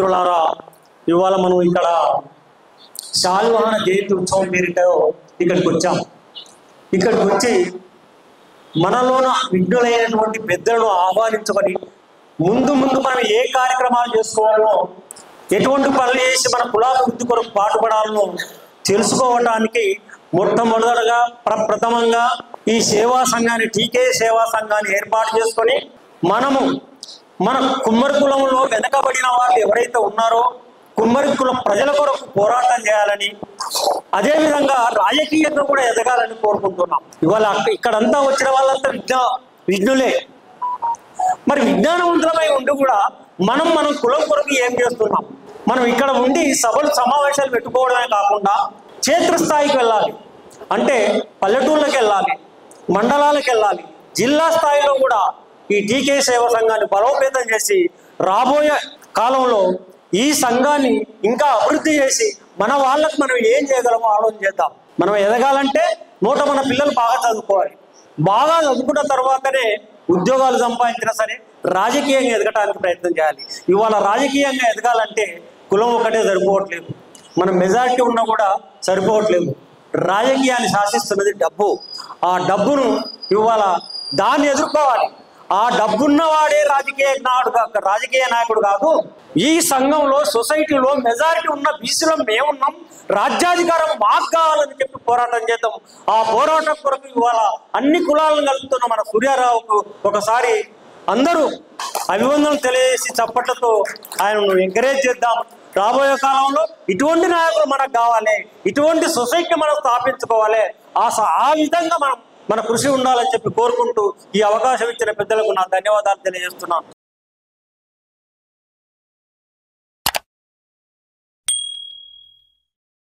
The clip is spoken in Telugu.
మిత్రులారా, ఇవాళ మనం ఇక్కడ శాలివాహన జయంతి ఉత్సవం పేరిట ఇక్కడికి వచ్చాం. ఇక్కడికి వచ్చి మనలోన విఘ్నులైనటువంటి పెద్దలను ఆహ్వానించుకొని ముందు మనం ఏ కార్యక్రమాలు చేసుకోవాలో, ఎటువంటి పనులు చేసి మన కులాభివృద్ధి కొరకు పాటుపడాలనో తెలుసుకోవటానికి మొట్టమొదటగా ప్రథమంగా ఈ సేవా సంఘాన్ని, టీకే సేవా సంఘాన్ని ఏర్పాటు చేసుకొని మన కుమ్మరి కులంలో వెనకబడిన వాళ్ళు ఎవరైతే ఉన్నారో కుమ్మరి కులం ప్రజల కొరకు పోరాటం చేయాలని, అదేవిధంగా రాజకీయంగా కూడా ఎదగాలని కోరుకుంటున్నాం. ఇవాళ ఇక్కడంతా వచ్చిన వాళ్ళంతా విఘ్నులే. మరి విజ్ఞానవంతులమై ఉండి కూడా మనం కులం కొరకు ఏం చేస్తున్నాం? మనం ఇక్కడ ఉండి సభలు సమావేశాలు పెట్టుకోవడమే కాకుండా క్షేత్రస్థాయికి వెళ్ళాలి, అంటే పల్లెటూళ్ళకి వెళ్ళాలి, మండలాలకు వెళ్ళాలి, జిల్లా స్థాయిలో కూడా ఈ టీకే సేవా సంఘాన్ని బలోపేతం చేసి రాబోయే కాలంలో ఈ సంఘాన్ని ఇంకా అభివృద్ధి చేసి మన వాళ్ళకు మనం ఏం చేయగలమో ఆలోచన చేద్దాం. మనం ఎదగాలంటే మన పిల్లలు బాగా చదువుకోవాలి. బాగా చదువుకున్న తర్వాతనే ఉద్యోగాలు సంపాదించినా సరే రాజకీయంగా ఎదగటానికి ప్రయత్నం చేయాలి. ఇవాళ రాజకీయంగా ఎదగాలంటే కులం ఒకటే సరిపోవట్లేదు, మన మెజారిటీ ఉన్నా కూడా సరిపోవట్లేదు. రాజకీయాన్ని శాసిస్తున్నది డబ్బు. ఆ డబ్బును ఇవాళ దాన్ని ఎదుర్కోవాలి. ఆ డబ్బున్నవాడే రాజకీయ నాయకుడు కాదు. ఈ సంఘంలో సొసైటీలో మెజారిటీ ఉన్న బీసీలో మేమున్నాం, రాజ్యాధికారం మాకు కావాలని చెప్పి పోరాటం చేద్దాం. ఆ పోరాటం కొరకు ఇవాళ అన్ని కులాలను కలుపుతున్న మన సూర్యారావుకు ఒకసారి అందరూ అభివందనలు తెలియజేసి చప్పట్లతో ఆయనను ఎంకరేజ్ చేద్దాం. రాబోయే కాలంలో ఇటువంటి నాయకులు మనకు కావాలి, ఇటువంటి సొసైటీ మనం స్థాపించుకోవాలి. ఆ విధంగా మన కృషి ఉండాలని చెప్పి కోరుకుంటూ ఈ అవకాశం ఇచ్చిన పెద్దలకు నా ధన్యవాదాలు తెలియజేస్తున్నాను.